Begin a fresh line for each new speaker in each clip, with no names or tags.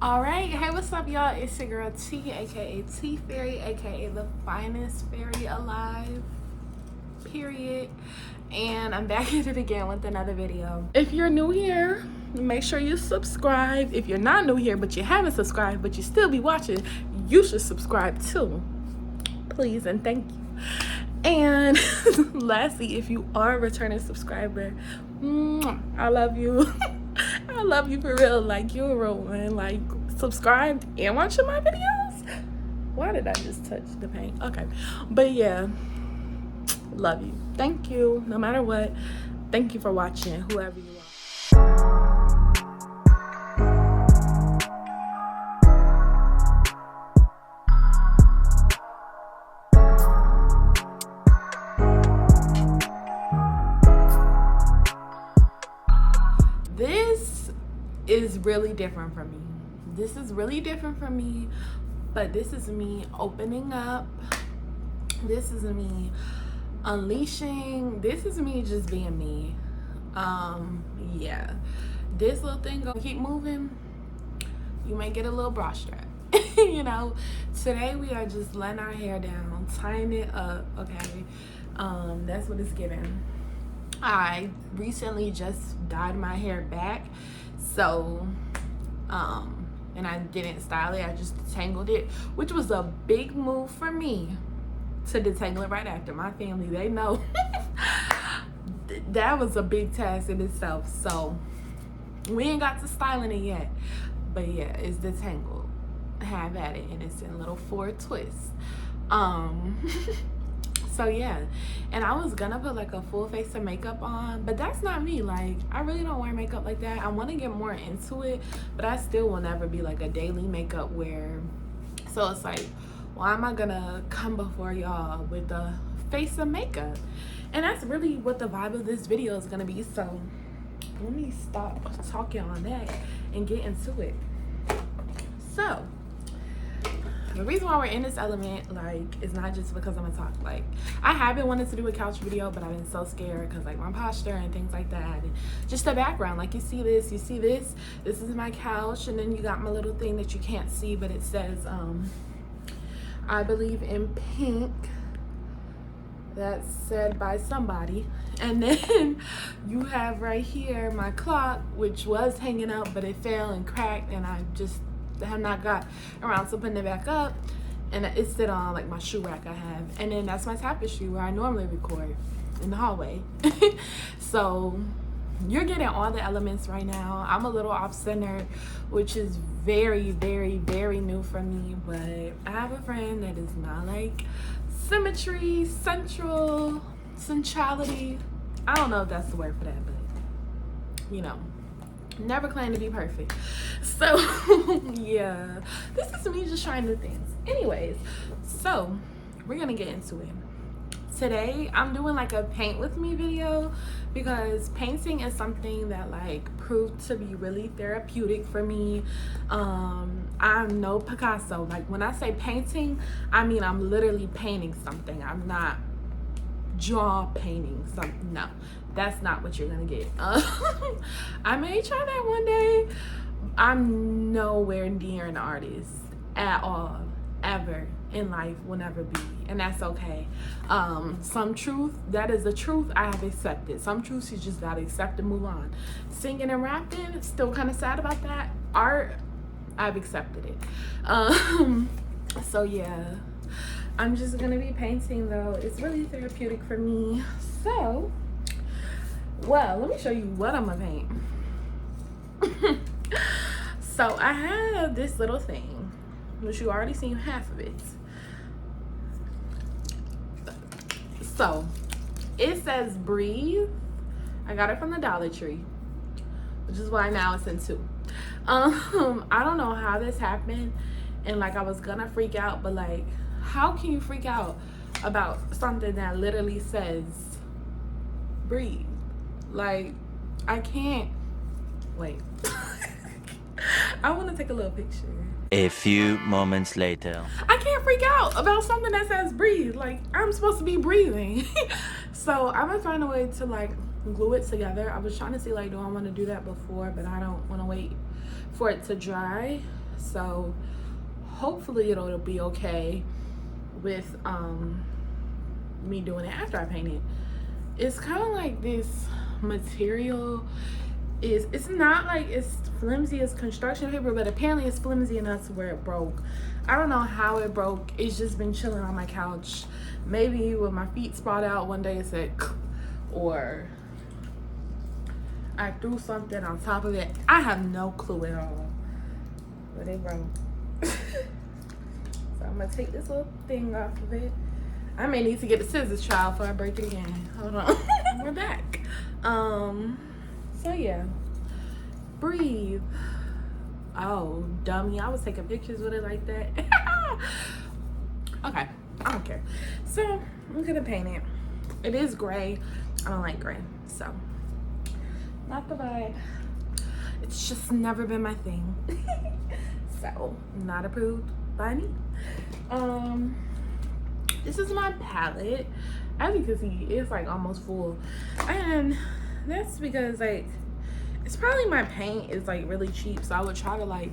All right, hey, what's up, y'all? It's your girl T, aka T Fairy, aka the finest fairy alive, period. And I'm back at it again with another video. If you're new here, make sure you subscribe. If you're not new here but you haven't subscribed but you still be watching, you should subscribe too, please and thank you. And lastly, if you are a returning subscriber, I love you. I love you for real. Like, you're a real one. Like, subscribed and watching my videos. Why did I just touch the paint? Okay, but yeah, love you. Thank you. No matter what, thank you for watching, whoever you are. This is really different for me. This is really different for me, but this is me opening up. This is me unleashing. This is me just being me. Yeah. This little thing gonna keep moving. You may get a little bra strap. You know, today we are just letting our hair down, tying it up, okay? That's what it's giving. I recently just dyed my hair back, so and I didn't style it, I just detangled it, which was a big move for me to detangle it right after. My family, they know that was a big task in itself. So we ain't got to styling it yet, but yeah, it's detangled. Have at it, and it's in little 4 twists. So yeah, and I was gonna put like a full face of makeup on, but that's not me. Like, I really don't wear makeup like that. I want to get more into it, but I still will never be like a daily makeup wearer. So it's like, why am I gonna come before y'all with a face of makeup? And that's really what the vibe of this video is gonna be. So let me stop talking on that and get into it. So the reason why we're in this element, like, is not just because I'm gonna talk. Like, I have been wanting to do a couch video, but I've been so scared because, like, my posture and things like that, and just the background. Like, you see this, this is my couch, and then you got my little thing that you can't see, but it says I believe in pink. That's said by somebody. And then you have right here my clock, which was hanging up, but it fell and cracked, and I just have not got around to putting it back up, and it's sit on like my shoe rack I have. And then that's my tapestry where I normally record in the hallway. So you're getting all the elements right now. I'm a little off center, which is very, very, very new for me, but I have a friend that is not like symmetry, centrality. I don't know if that's the word for that, but you know, never claim to be perfect. So yeah, this is me just trying new things. Anyways, so we're gonna get into it. Today I'm doing like a paint with me video because painting is something that like proved to be really therapeutic for me. I'm no Picasso. Like, when I say painting, I mean I'm literally painting something. I'm not painting something. No, that's not what you're gonna get. I may try that one day. I'm nowhere near an artist at all, ever in life, will never be, and that's okay. Some truth, that is the truth I have accepted. Some truths you just gotta accept and move on. Singing and rapping, still kind of sad about that. Art, I've accepted it. So yeah, I'm just gonna be painting though. It's really therapeutic for me. So, well, let me show you what I'm gonna paint. So I have this little thing, which you already seen half of it. So it says breathe. I got it from the Dollar Tree, which is why now it's in 2. I don't know how this happened, and like I was gonna freak out, but like, how can you freak out about something that literally says breathe? Like, I can't wait. I want to take a little picture.
A few moments later.
I can't freak out about something that says breathe. Like, I'm supposed to be breathing. So I'm gonna find a way to like glue it together. I was trying to see like, do I want to do that before, but I don't want to wait for it to dry. so hopefully it'll be okay with me doing it after I paint it. It's kind of like this material it's not like it's flimsy as construction paper, but apparently it's flimsy enough to where it broke. I don't know how it broke. It's just been chilling on my couch. Maybe when my feet sprawled out one day it said or I threw something on top of it. I have no clue at all, but it broke. So I'm gonna take this little thing off of it. I may need to get the scissors trial before I break it again. Hold on. We're back. So yeah, breathe. Oh, dummy, I was taking pictures with it like that. Okay, I don't care. So I'm gonna paint it. It is gray. I don't like gray, so not the vibe. It's just never been my thing. So not approved by me. This is my palette. As you can see, it's like almost full, and that's because like it's probably my paint is like really cheap, so I would try to like,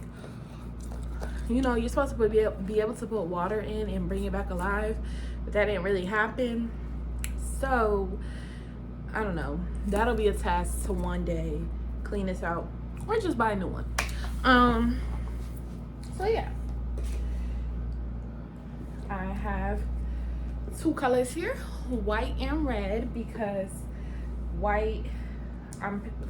you know, you're supposed to be able to put water in and bring it back alive, but that didn't really happen. So I don't know, that'll be a task to one day clean this out or just buy a new one. So yeah, I have two colors here, white and red, because white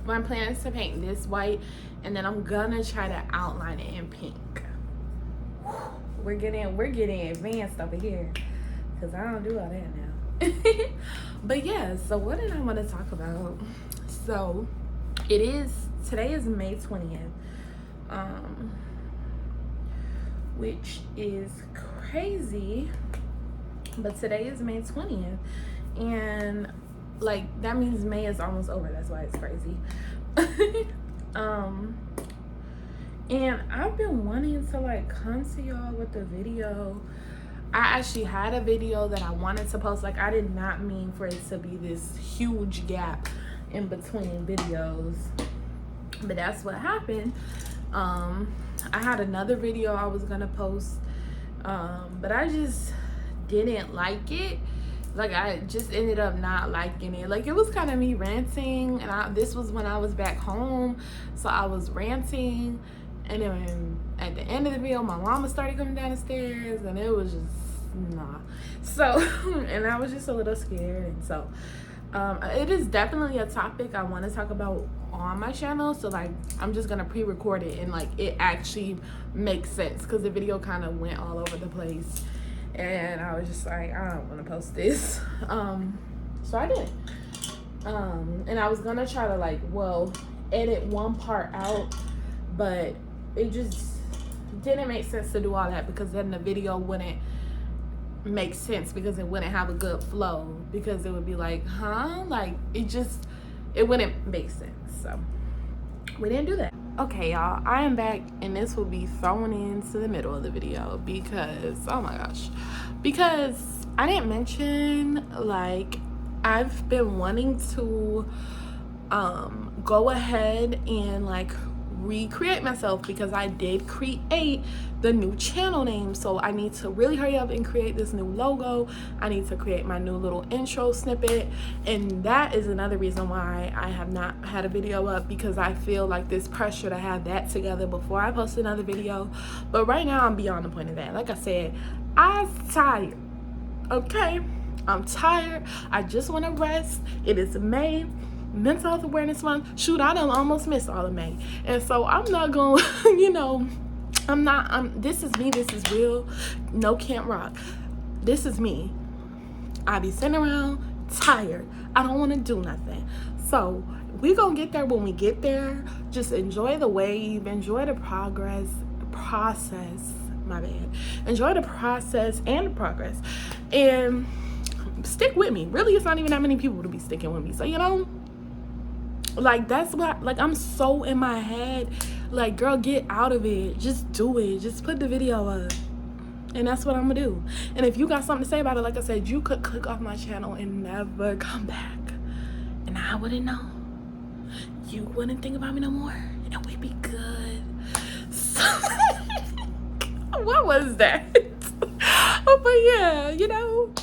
my plan is to paint this white, and then I'm gonna try to outline it in pink. We're getting advanced over here, because I don't do all that now. But yeah, so what did I want to talk about? So today is May 20th, which is crazy, but today is May 20th, and like that means May is almost over. That's why it's crazy. And I've been wanting to like come to y'all with a video. I actually had a video that I wanted to post. Like I did not mean for it to be this huge gap in between videos, but that's what happened. I had another video I was gonna post, but I just didn't like it. Like I just ended up not liking it. Like it was kind of me ranting, and this was when I was back home, so I was ranting, and then at the end of the video my mama started coming down the stairs, and it was just nah. So and I was just a little scared, and so it is definitely a topic I want to talk about on my channel. So like I'm just gonna pre-record it, and like it actually makes sense, because the video kind of went all over the place. And I was just like, I don't want to post this. So I didn't. And I was gonna try to like, edit one part out, but it just didn't make sense to do all that, because then the video wouldn't make sense, because it wouldn't have a good flow, because it would be like, like it wouldn't make sense. So we didn't do that. Okay, y'all, I am back, and this will be thrown into the middle of the video because, oh my gosh, because I didn't mention, like, I've been wanting to go ahead and like recreate myself, because I did create the new channel name. So I need to really hurry up and create this new logo. I need to create my new little intro snippet, and that is another reason why I have not had a video up, because I feel like this pressure to have that together before I post another video. But right now I'm beyond the point of that. Like I said, I'm tired. Okay, I'm tired. I just want to rest. It is May, Mental Health Awareness Month. Shoot, I done almost missed all of May, and so I'm not gonna you know, this is me, this is real, no Camp Rock. This is me. I be sitting around tired. I don't want to do nothing. So we gonna get there when we get there. Just enjoy the wave, enjoy the process, my bad. Enjoy the process and the progress, and stick with me. Really, it's not even that many people to be sticking with me. So, you know, like that's what, like, I'm so in my head. Like, girl, get out of it. Just do it. Just put the video up. And that's what I'm gonna do. And if you got something to say about it, like I said, you could click off my channel and never come back, and I wouldn't know. You wouldn't think about me no more, and we'd be good. So what was that? But yeah, you know.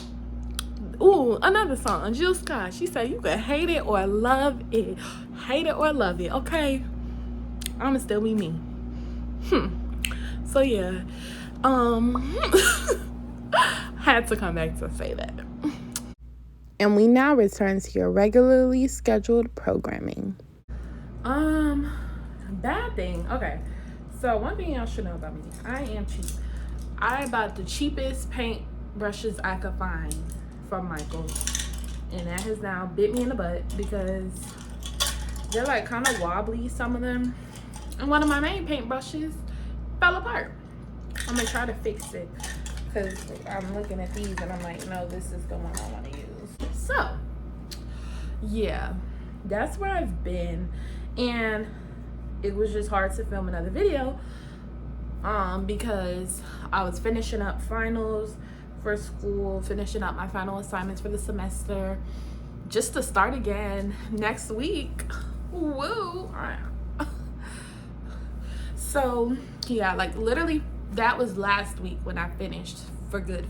Ooh, another song, Jill Scott. She said you could hate it or love it. Hate it or love it, okay? I'ma still be me. So yeah. Had to come back to say that. And we now return to your regularly scheduled programming. Bad thing. Okay. So one thing y'all should know about me, I am cheap. I bought the cheapest paint brushes I could find from Michael's. And that has now bit me in the butt because they're like kind of wobbly, some of them. And one of my main paint brushes fell apart. I'm gonna try to fix it because I'm looking at these and I'm like, no, this is the one I want to use. So yeah, that's where I've been, and it was just hard to film another video because I was finishing up finals for school, finishing up my final assignments for the semester, just to start again next week. Woo! So yeah, like literally that was last week when I finished for good,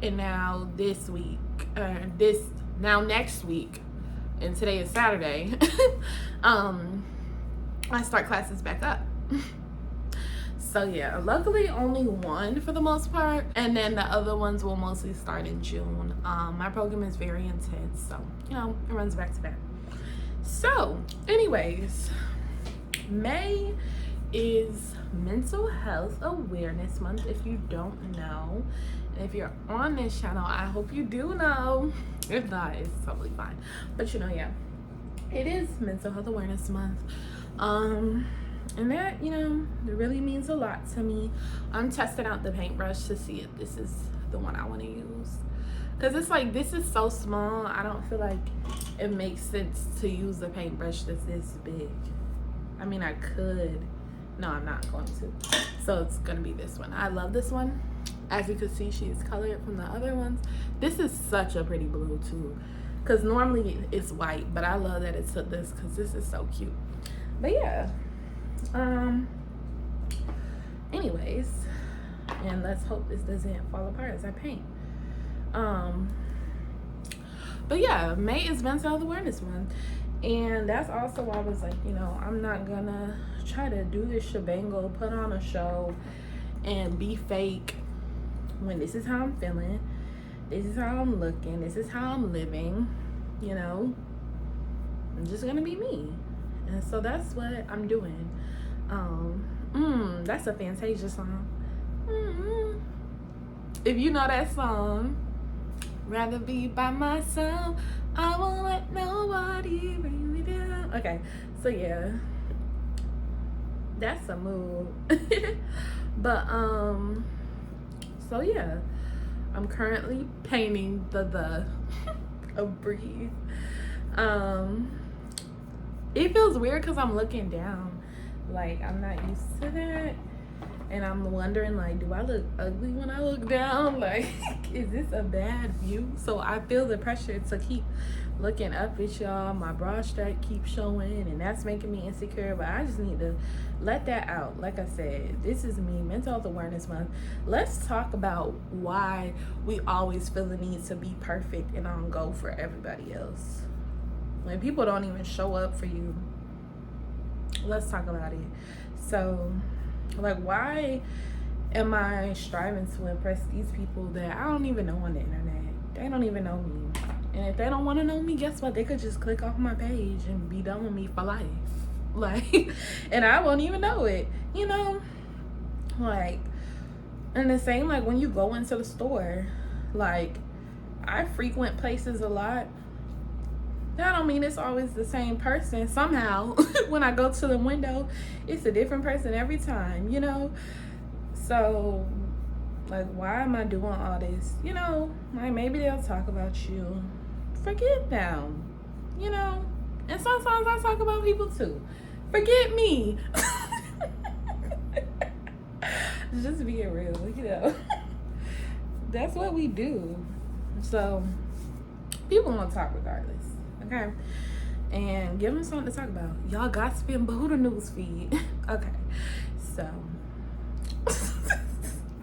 and now this week, next week, and today is Saturday. I start classes back up. So yeah, luckily only one for the most part, and then the other ones will mostly start in June. My program is very intense, so you know, it runs back to back. So anyways, May is Mental Health Awareness Month, if you don't know. And if you're on this channel, I hope you do know. If not, it's totally fine. But you know, yeah, it is Mental Health Awareness Month. And that, you know, it really means a lot to me. I'm testing out the paintbrush to see if this is the one I want to use. Because it's like, this is so small, I don't feel like it makes sense to use a paintbrush that's this big. I mean, I could. No, I'm not going to. So it's going to be this one. I love this one. As you can see, she's colored from the other ones. This is such a pretty blue too. Because normally it's white, but I love that it took this because this is so cute. But yeah. Anyways, and let's hope this doesn't fall apart as I paint. But yeah, May is Mental Health Awareness Month, and that's also why I was like, you know, I'm not gonna try to do this shebangle, put on a show and be fake when this is how I'm feeling, this is how I'm looking, this is how I'm living. You know, I'm just gonna be me, and so that's what I'm doing. That's a Fantasia song. If you know that song, rather be by myself, I won't let nobody bring me down. Okay, so yeah, that's a mood. But so yeah, I'm currently painting the of Breathe. It feels weird because I'm looking down. Like, I'm not used to that, and I'm wondering, like, do I look ugly when I look down? Like, is this a bad view? So I feel the pressure to keep looking up at y'all. My bra strap keeps showing, and that's making me insecure, but I just need to let that out. Like I said, this is me, Mental Health Awareness Month. Let's talk about why we always feel the need to be perfect and on go for everybody else when people don't even show up for you. Let's talk about it. So, like, why am I striving to impress these people that I don't even know on the internet? They don't even know me. And if they don't want to know me, guess what? They could just click off my page and be done with me for life. Like, and I won't even know it, you know? Like, and the same, like, when you go into the store, like, I frequent places a lot. That don't mean it's always the same person. Somehow, when I go to the window, it's a different person every time, you know? So, like, why am I doing all this? You know, like, maybe they'll talk about you. Forget them, you know? And sometimes I talk about people too. Forget me. Just being real, you know? That's what we do. So, people won't talk regardless. Okay, and give them something to talk about. Y'all gossiping, but who the news feed? Okay, so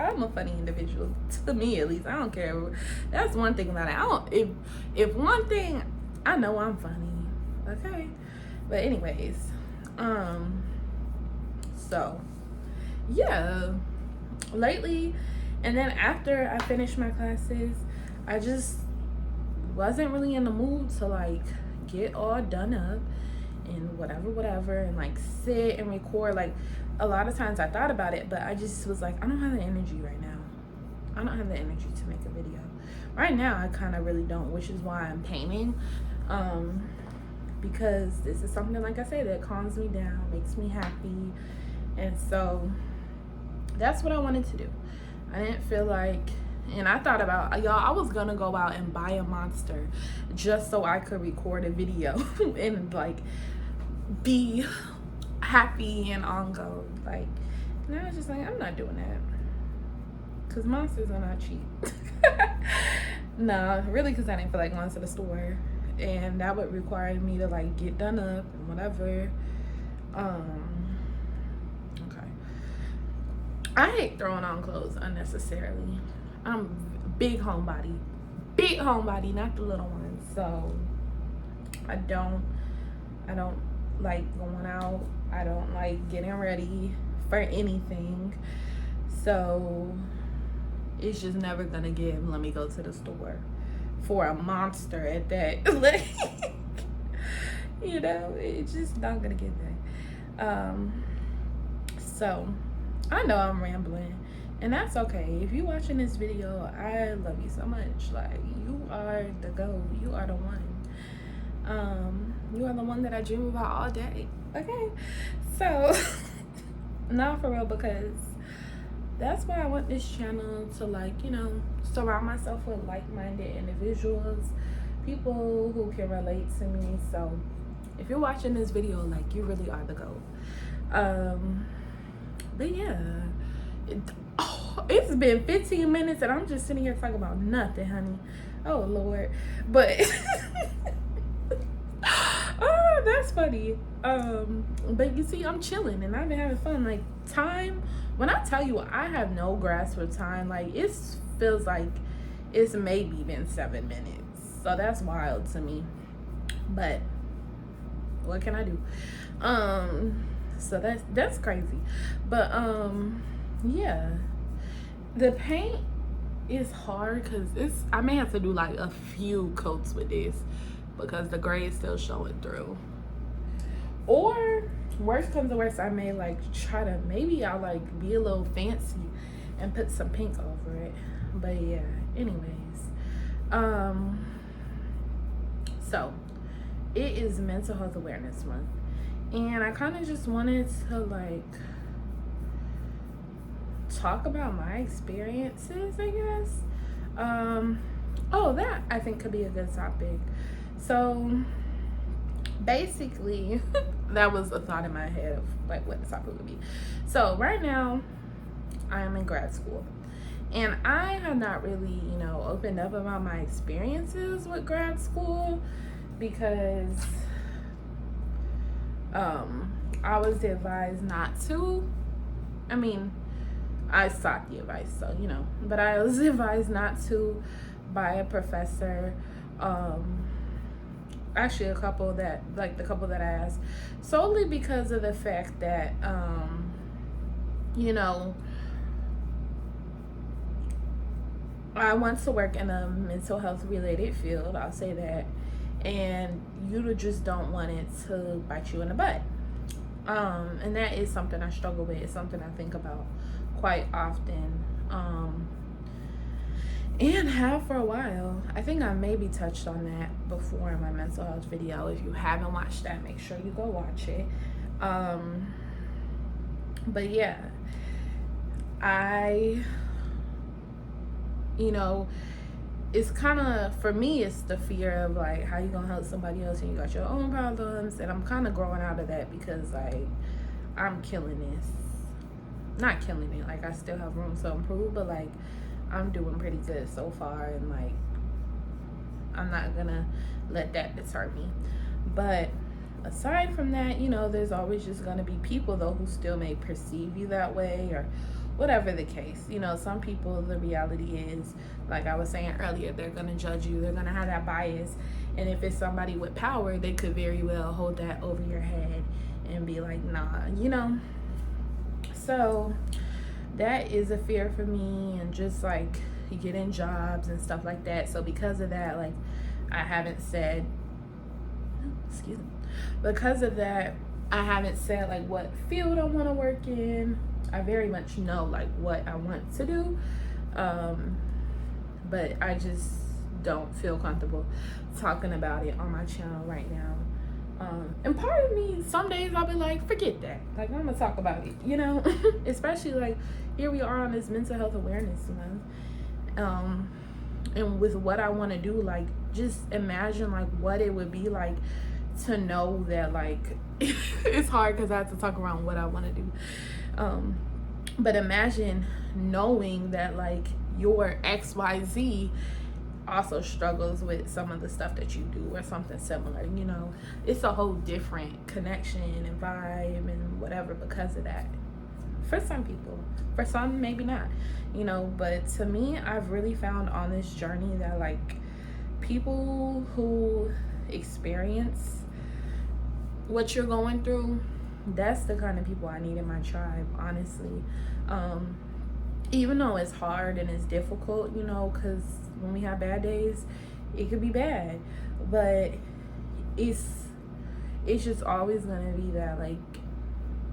I'm a funny individual, to me at least. I don't care. That's one thing that I don't, if one thing, I know I'm funny, okay? But anyways, so yeah, lately, and then after I finished my classes, I just wasn't really in the mood to like get all done up and whatever, and like sit and record. Like a lot of times I thought about it, but I just was like, I don't have the energy right now. I don't have the energy to make a video right now. I kind of really don't, which is why I'm painting, because this is something, like I said, that calms me down, makes me happy. And so that's what I wanted to do. I didn't feel like, and I thought about, y'all, I was gonna go out and buy a monster just so I could record a video and like be happy and on go. Like, and I was just like, I'm not doing that, because monsters are not cheap. No, really, because I didn't feel like going to the store, and that would require me to like get done up and whatever. Okay, I hate throwing on clothes unnecessarily. I'm big homebody, not the little ones. So I don't like going out. I don't like getting ready for anything. So it's just never gonna give, let me go to the store for a monster at that. Like, you know, it's just not gonna get that. So I know I'm rambling, and that's okay. If you're watching this video, I love you so much. Like, you are the GOAT. You are the one. You are the one that I dream about all day. Okay, so not for real, because that's why I want this channel to, like, you know, surround myself with like-minded individuals, people who can relate to me. So if you're watching this video, like, you really are the GOAT. But yeah, it's been 15 minutes and I'm just sitting here talking about nothing, honey. Oh Lord. But oh, that's funny. But you see, I'm chilling and I've been having fun. Like, time, when I tell you I have no grasp of time, like, it feels like it's maybe been 7 minutes. So that's wild to me. But what can I do? So that's crazy. But yeah, the paint is hard because I may have to do like a few coats with this because the gray is still showing through. Or worst comes to worst, I may like try to, maybe I'll like be a little fancy and put some pink over it. But yeah, anyways, so it is Mental Health Awareness Month, and I kind of just wanted to like talk about my experiences, I guess. Oh, that I think could be a good topic. So basically that was a thought in my head of like what the topic would be. So right now I am in grad school, and I have not really, you know, opened up about my experiences with grad school because I was advised not to. I mean, I sought the advice, so, you know, but I was advised not to by a professor. Actually, a couple that, like the couple that I asked, solely because of the fact that, you know, I want to work in a mental health related field, I'll say that, and you just don't want it to bite you in the butt. And that is something I struggle with. It's something I think about quite often, and have for a while. I think I maybe touched on that before in my mental health video. If you haven't watched that, make sure you go watch it. But yeah, you know, it's kind of, for me, it's the fear of like, how you gonna help somebody else and you got your own problems. And I'm kind of growing out of that because like, I'm killing this. Not killing it, like I still have room to improve, but like I'm doing pretty good so far, and like I'm not gonna let that deter me. But aside from that, you know, there's always just gonna be people though who still may perceive you that way, or whatever the case. You know, some people, the reality is, like I was saying earlier, they're gonna judge you, they're gonna have that bias, and if it's somebody with power, they could very well hold that over your head and be like, nah, you know. So that is a fear for me, and just like getting jobs and stuff like that. So because of that, like, I haven't said, excuse me, because of that, I haven't said like what field I want to work in. I very much know like what I want to do, but I just don't feel comfortable talking about it on my channel right now. And part of me, some days I'll be like, forget that, like, I'm gonna talk about it, you know. Especially like here we are on this mental health awareness month, and with what I want to do, like, just imagine like what it would be like to know that, like, it's hard because I have to talk around what I want to do, but imagine knowing that like your XYZ also struggles with some of the stuff that you do or something similar. You know, it's a whole different connection and vibe and whatever because of that. For some people, for some maybe not, you know. But to me, I've really found on this journey that like people who experience what you're going through, that's the kind of people I need in my tribe, honestly. Even though it's hard and it's difficult, you know, because when we have bad days, it could be bad, but it's just always gonna be that like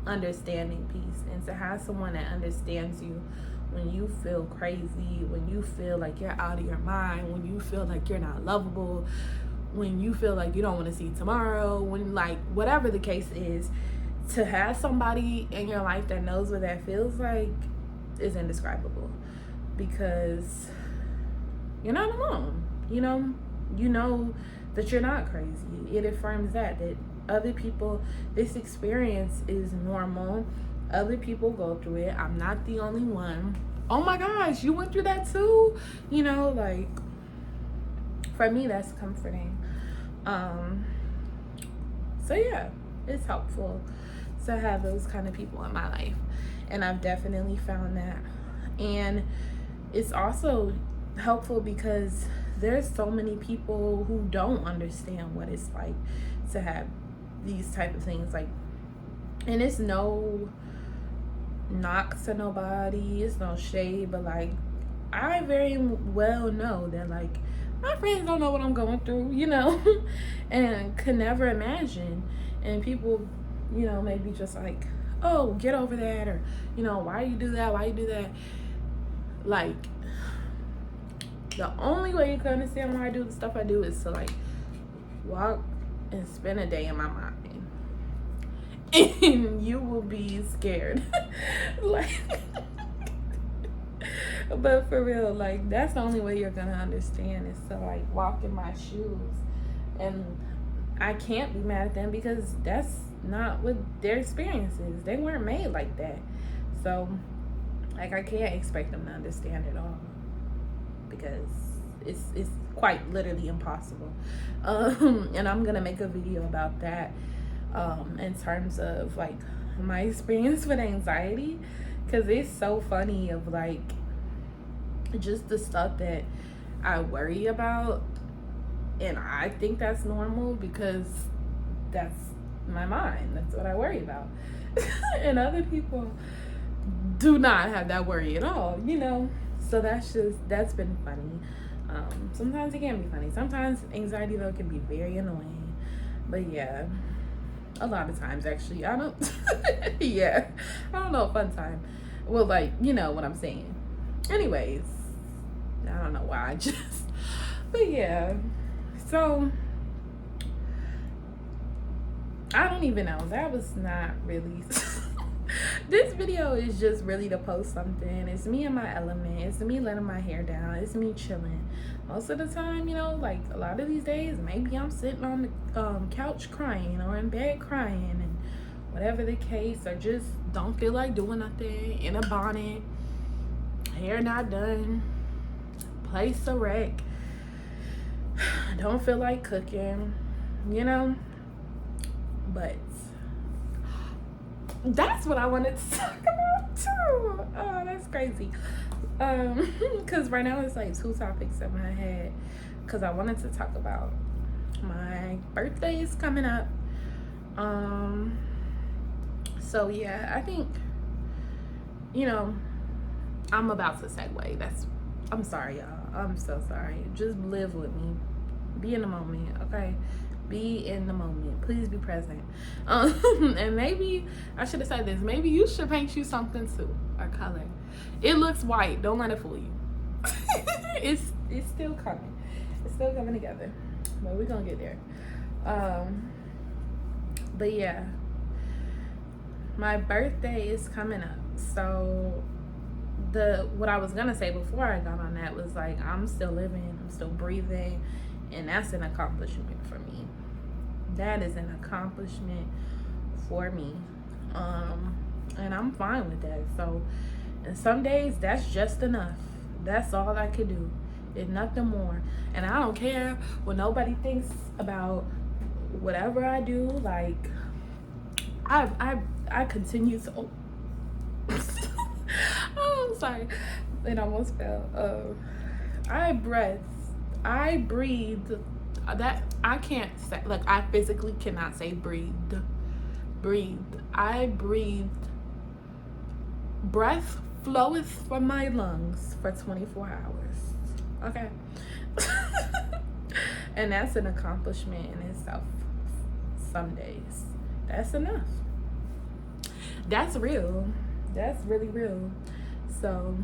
understanding piece. And to have someone that understands you when you feel crazy, when you feel like you're out of your mind, when you feel like you're not lovable, when you feel like you don't want to see tomorrow, when like whatever the case is, to have somebody in your life that knows what that feels like is indescribable, because you're not alone. You know that you're not crazy. It affirms that other people, this experience is normal. Other people go through it. I'm not the only one. Oh my gosh, you went through that too? You know, like, for me, that's comforting. So yeah, it's helpful to have those kind of people in my life, and I've definitely found that. And it's also helpful because there's so many people who don't understand what it's like to have these type of things, like, and it's no knock to nobody, it's no shade, but like, I very well know that like my friends don't know what I'm going through, you know, and could never imagine. And people, you know, maybe just like, oh, get over that, or, you know, why you do that, why you do that. Like, the only way you can understand why I do the stuff I do is to like walk and spend a day in my mind, and you will be scared. Like, but for real, like, that's the only way you're gonna understand, is to like walk in my shoes. And I can't be mad at them because that's not what their experience is. They weren't made like that. So like, I can't expect them to understand it all, because it's quite literally impossible. And I'm gonna make a video about that, in terms of like my experience with anxiety, because it's so funny of like just the stuff that I worry about, and I think that's normal because that's my mind, that's what I worry about. And other people do not have that worry at all, you know. So that's been funny. Sometimes it can be funny. Sometimes anxiety though can be very annoying. But yeah, a lot of times actually, I don't yeah, I don't know, fun time. Well, like, you know what I'm saying. Anyways, I don't know why I just, but yeah. So I don't even know. That was not really this video is just really to post something. It's me in my element. It's me letting my hair down. It's me chilling. Most of the time, you know, like a lot of these days, maybe I'm sitting on the couch crying, or in bed crying, and whatever the case, or just don't feel like doing nothing, in a bonnet, hair not done, place a wreck, don't feel like cooking, you know. But that's what I wanted to talk about too. Oh, that's crazy. Because right now it's like two topics in my head. Because I wanted to talk about my birthday is coming up. So yeah, I think, I'm about to segue. I'm sorry, y'all. I'm so sorry. Just live with me. Be in the moment, okay? Be in the moment. Please be present. And maybe I should have said this. Maybe you should paint you something too, or color. It looks white. Don't let it fool you. It's still coming. It's still coming together. But we're gonna get there. But yeah, my birthday is coming up. So what I was gonna say before I got on that was like, I'm still living, I'm still breathing, and that's an accomplishment for me. That is an accomplishment for me. And I'm fine with that. So, and some days that's just enough. That's all I could do. It's nothing more. And I don't care what nobody thinks about whatever I do. Like, I continue to. Oh, I'm sorry. It almost fell. I breathe. That I can't say. Like, I physically cannot say breathed. I breathed. Breath floweth from my lungs for 24 hours. Okay. And that's an accomplishment in itself. Some days. That's enough. That's real. That's really real. So,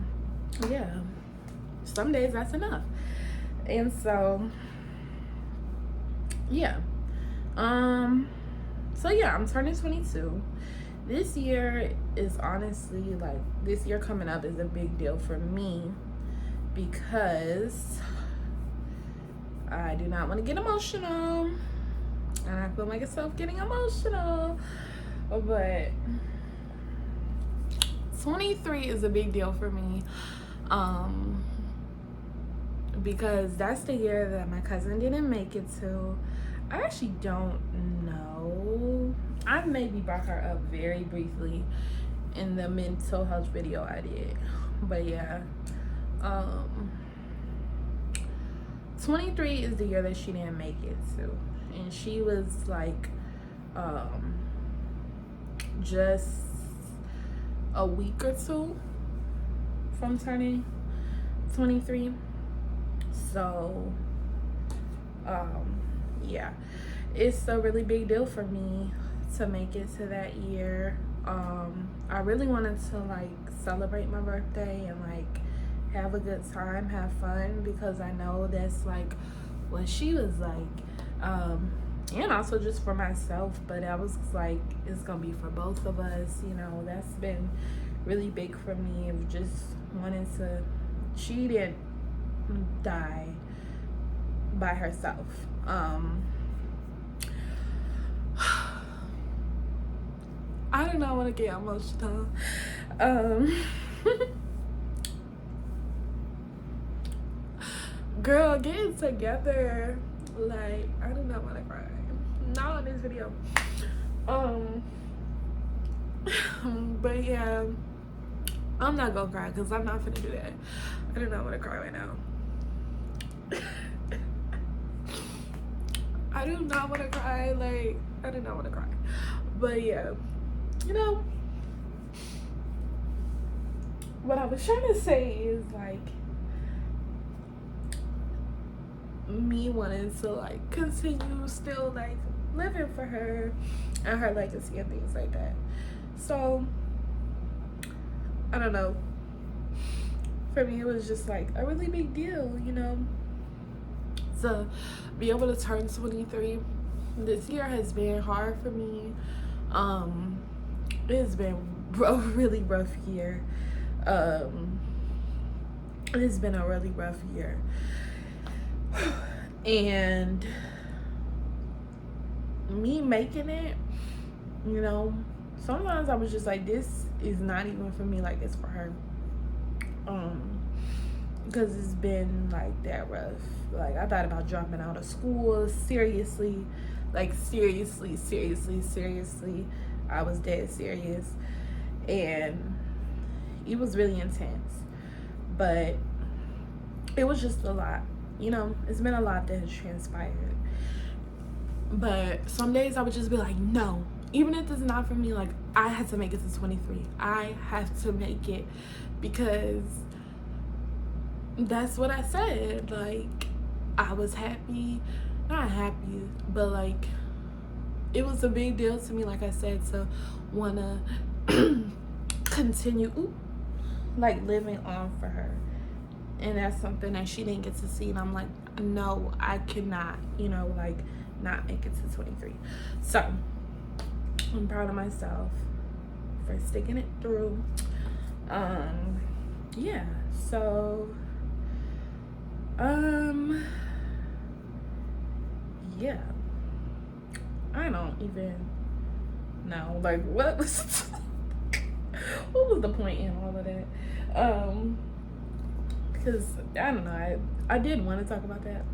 yeah. Some days that's enough. And so, yeah. So yeah, I'm turning 22. This year is honestly, like, this year coming up is a big deal for me because I do not want to get emotional. And I feel myself getting emotional. But 23 is a big deal for me. Because that's the year that my cousin didn't make it to. I actually don't know. I maybe brought her up very briefly in the mental health video I did. But yeah. 23 is the year that she didn't make it to. And she was like just a week or two from turning 23. So yeah, it's a really big deal for me to make it to that year. I really wanted to like celebrate my birthday and like have a good time, have fun, because I know that's like what she was like. And also just for myself, but I was like, it's gonna be for both of us, that's been really big for me, of just wanting to. She didn't die by herself. I do not want to get emotional. Girl, get it together. Like, I do not want to cry. Not on this video. But yeah, I'm not gonna cry because I'm not finna do that. I do not want to cry right now. I do not want to cry. Like, I do not want to cry. But yeah, what I was trying to say is like me wanting to like continue still like living for her and her legacy and things like that. So I don't know, for me it was just like a really big deal, to be able to turn 23. This year has been hard for me. It's been a really rough year. It's been a really rough year. And me making it, sometimes I was just like, this is not even for me, like it's for her. Because it's been like that rough. Like, I thought about dropping out of school seriously. Like seriously. I was dead serious, and it was really intense. But it was just a lot. It's been a lot that has transpired. But some days I would just be like, no, even if it's not for me, like, I had to make it to 23. I have to make it, because that's what I said. Like, I was happy, not happy, but like, it was a big deal to me, like I said, to want to continue like living on for her. And that's something that she didn't get to see, and I'm like, no, I cannot, like, not make it to 23. So I'm proud of myself for sticking it through. Yeah, so yeah, I don't even know, like, what was what was the point in all of that? Because I don't know, I did want to talk about that.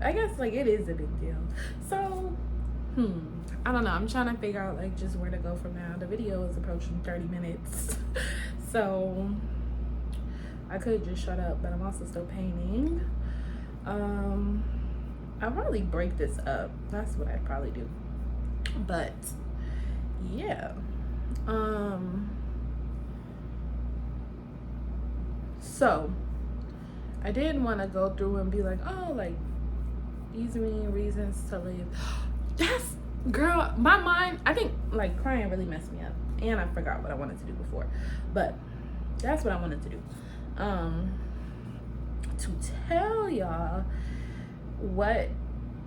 I guess, like, it is a big deal. So I don't know, I'm trying to figure out, like, just where to go from now. The video is approaching 30 minutes. So I could just shut up, but I'm also still painting. I'll probably break this up. That's what I'd probably do. But yeah, so I didn't want to go through and be like, oh, like, these are many reasons to live. That's, girl, my mind, I think, like, crying really messed me up, and I forgot what I wanted to do before, but that's what I wanted to do. To tell y'all what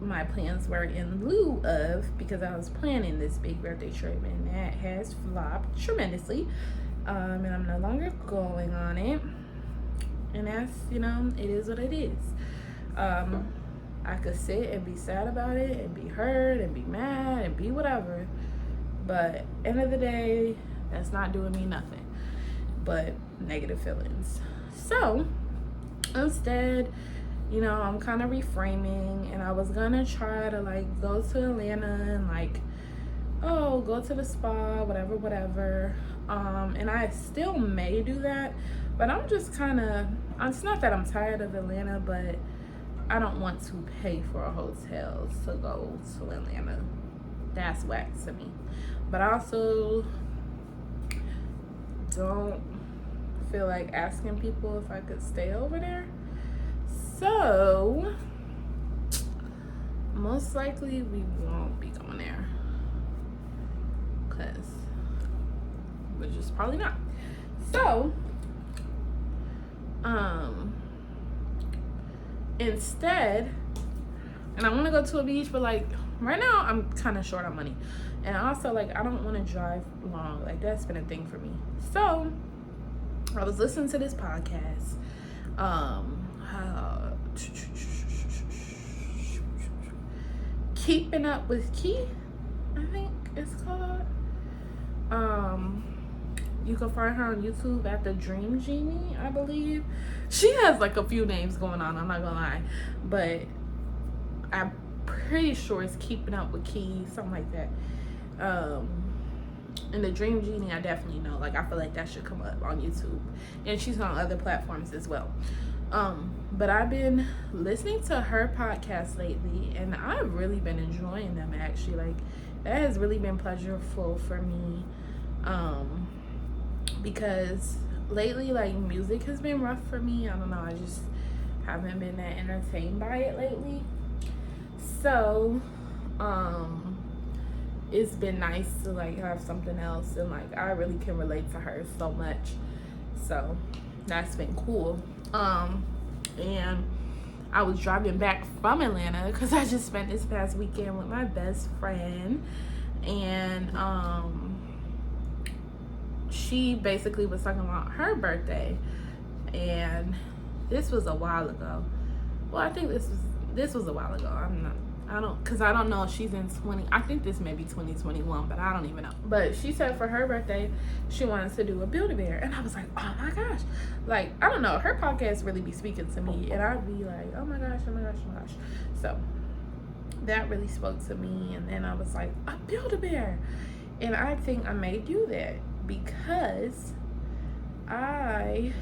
my plans were in lieu of, because I was planning this big birthday trip, and that has flopped tremendously, and I'm no longer going on it, and that's, it is what it is. I could sit and be sad about it, and be hurt, and be mad, and be whatever, but end of the day, that's not doing me nothing but negative feelings. So instead, I'm kind of reframing, and I was gonna try to, like, go to Atlanta and, like, go to the spa, whatever. And I still may do that, but I'm just kind of, it's not that I'm tired of Atlanta, but I don't want to pay for a hotel to go to Atlanta. That's whack to me. But I also don't feel like asking people if I could stay over there. So most likely we won't be going there, because we're just probably not. So instead, and I want to go to a beach, but, like, right now I'm kind of short on money, and also, like, I don't want to drive long. Like, that's been a thing for me. So I was listening to this podcast, Keeping Up with Key, I think it's called. You can find her on YouTube at The Dream Genie, I believe. She has, like, a few names going on, I'm not gonna lie, but I'm pretty sure it's Keeping Up with Key, something like that. And The Dream Genie, I definitely know. Like, I feel like that should come up on YouTube, and she's on other platforms as well. But I've been listening to her podcast lately, and I've really been enjoying them, actually. Like, that has really been pleasurable for me, because lately, like, music has been rough for me. I don't know, I just haven't been that entertained by it lately. So it's been nice to, like, have something else, and, like, I really can relate to her so much, so that's been cool. And I was driving back from Atlanta, because I just spent this past weekend with my best friend, and she basically was talking about her birthday, and this was a while ago. Well, I think this was a while ago. Because I don't know if she's in I think this may be 2021, but I don't even know. But she said for her birthday, she wanted to do a Build-A-Bear. And I was like, oh my gosh. Like, I don't know. Her podcast really be speaking to me. And I'd be like, oh my gosh. So that really spoke to me. And then I was like, a Build-A-Bear. And I think I may do that because I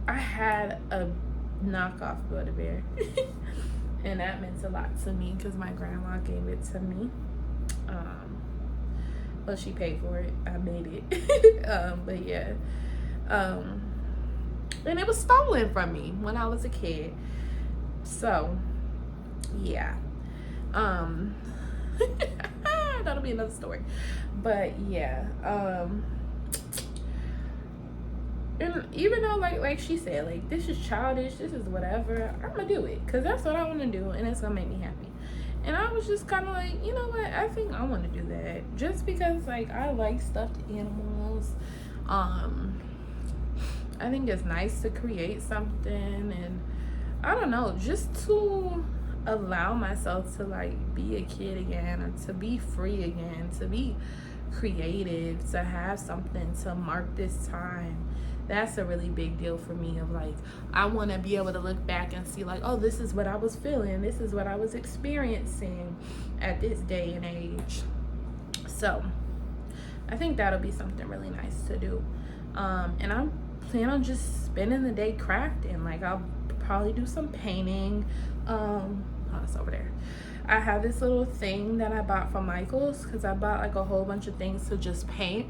had a knockoff Build-A-Bear. And that meant a lot to me because my grandma gave it to me. Well, she paid for it. I made it. But yeah. And it was stolen from me when I was a kid. So, yeah. That'll be another story. But yeah. And even though like she said, like, this is childish, this is whatever, I'm gonna do it because that's what I want to do and it's gonna make me happy. And I was just kind of like, you know what, I think I want to do that just because, like, I like stuffed animals. I think it's nice to create something, and I don't know, just to allow myself to, like, be a kid again, or to be free again, to be creative, to have something to mark this time. That's a really big deal for me. Of like, I want to be able to look back and see, like, oh, this is what I was feeling, this is what I was experiencing at this day and age. So I think that'll be something really nice to do. And I'm planning on just spending the day crafting. Like, I'll probably do some painting. Oh, it's over there. I have this little thing that I bought from Michael's because I bought like a whole bunch of things to just paint.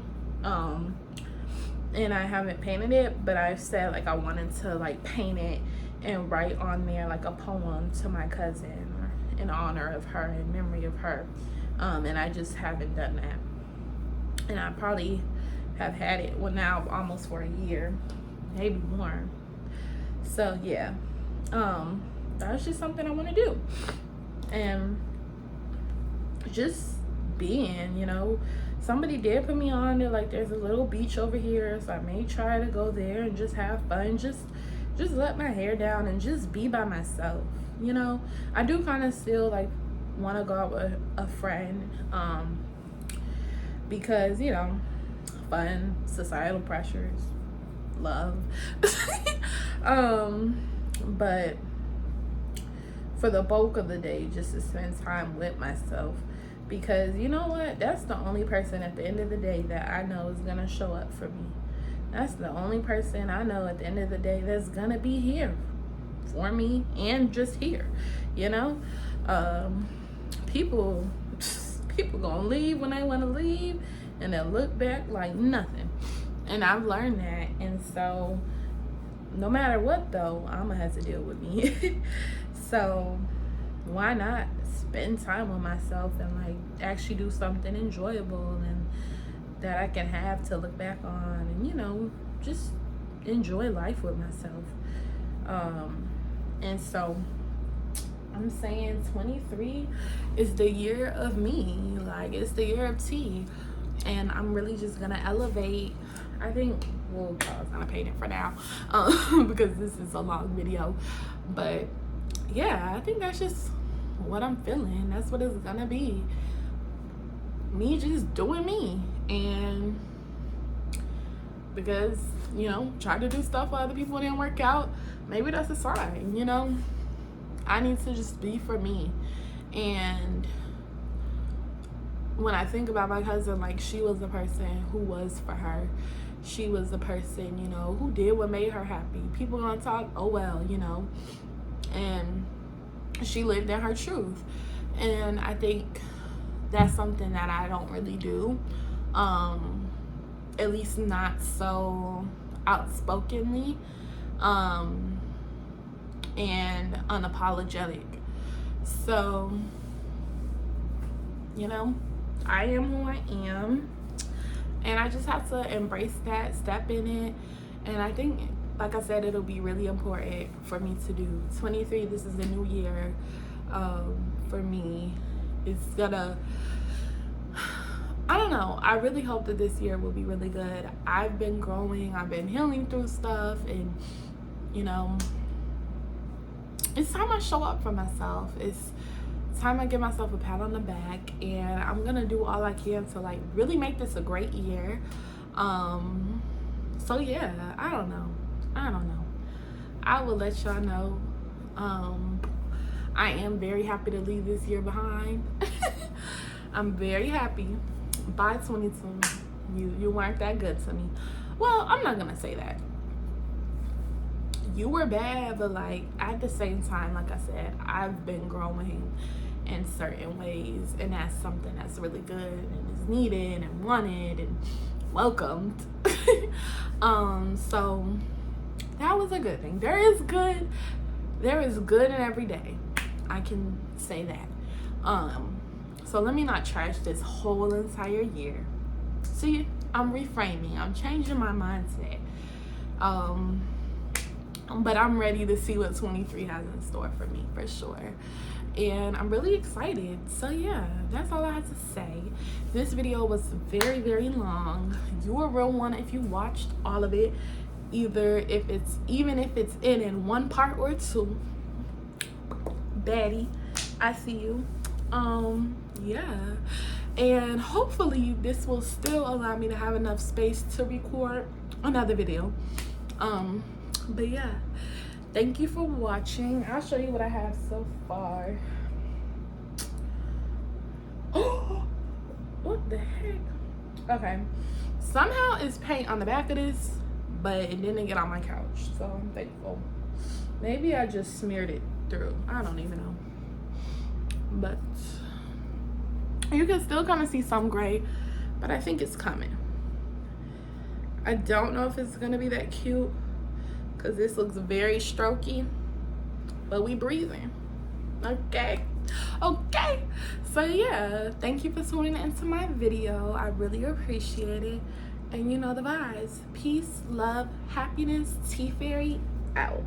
And I haven't painted it, but I've said, like, I wanted to, like, paint it and write on there, like, a poem to my cousin, or in honor of her, in memory of her. And I just haven't done that. And I probably have had it, well, now almost for a year, maybe more. So yeah, that's just something I want to do. And just being, you know, somebody did put me on there, like, there's a little beach over here, so I may try to go there and just have fun, just let my hair down and just be by myself, you know. I do kind of still, like, want to go out with a friend, because, you know, fun, societal pressures, love. But for the bulk of the day, just to spend time with myself. Because, you know what, that's the only person at the end of the day that I know is gonna show up for me. That's the only person I know at the end of the day that's gonna be here for me, and just here, you know. People gonna leave when they want to leave, and they'll look back like nothing. And I've learned that. And so no matter what, though, I'ma have to deal with me. So why not spend time with myself and, like, actually do something enjoyable and that I can have to look back on, and, you know, just enjoy life with myself. And so I'm saying 23 is the year of me. Like, it's the year of T, and I'm really just gonna elevate. I think, well, I was gonna paint it for now, because this is a long video. But yeah, I think that's just what I'm feeling. That's what it's gonna be. Me just doing me. And because, you know, try to do stuff for other people didn't work out, maybe that's a sign, you know. I need to just be for me. And when I think about my cousin, like, she was the person who was for her. She was the person, you know, who did what made her happy. People gonna talk, oh well, you know. And she lived in her truth. And I think that's something that I don't really do. At least not so outspokenly. And unapologetic. So, you know, I am who I am, and I just have to embrace that, step in it. And I think, like I said, it'll be really important for me to do. 23, this is a new year. For me, it's gonna, I don't know, I really hope that this year will be really good. I've been growing, I've been healing through stuff, and, you know, it's time I show up for myself. It's time I give myself a pat on the back, and I'm gonna do all I can to, like, really make this a great year. So yeah, I don't know. I will let y'all know. I am very happy to leave this year behind. I'm very happy. Bye 22. You weren't that good to me. Well, I'm not gonna say that. You were bad, but like at the same time, like I said, I've been growing in certain ways, and that's something that's really good and is needed and wanted and welcomed. So that was a good thing. There is good in every day. I can say that. So let me not trash this whole entire year. See, I'm reframing. I'm changing my mindset. But I'm ready to see what 23 has in store for me, for sure. And I'm really excited. So yeah, that's all I have to say. This video was very, very long. You're a real one if you watched all of it. Even if it's in one part or two. Baddie, I see you. Yeah. And hopefully this will still allow me to have enough space to record another video. But yeah, thank you for watching. I'll show you what I have so far. Oh, what the heck? Okay, somehow it's paint on the back of this, but it didn't get on my couch, so I'm thankful. Maybe I just smeared it through. I don't even know. But you can still come and see some gray, but I think it's coming. I don't know if it's gonna be that cute because this looks very strokey, but we breathing. Okay. So yeah, thank you for tuning into my video. I really appreciate it. And you know the vibes. Peace, love, happiness. T Fairy out.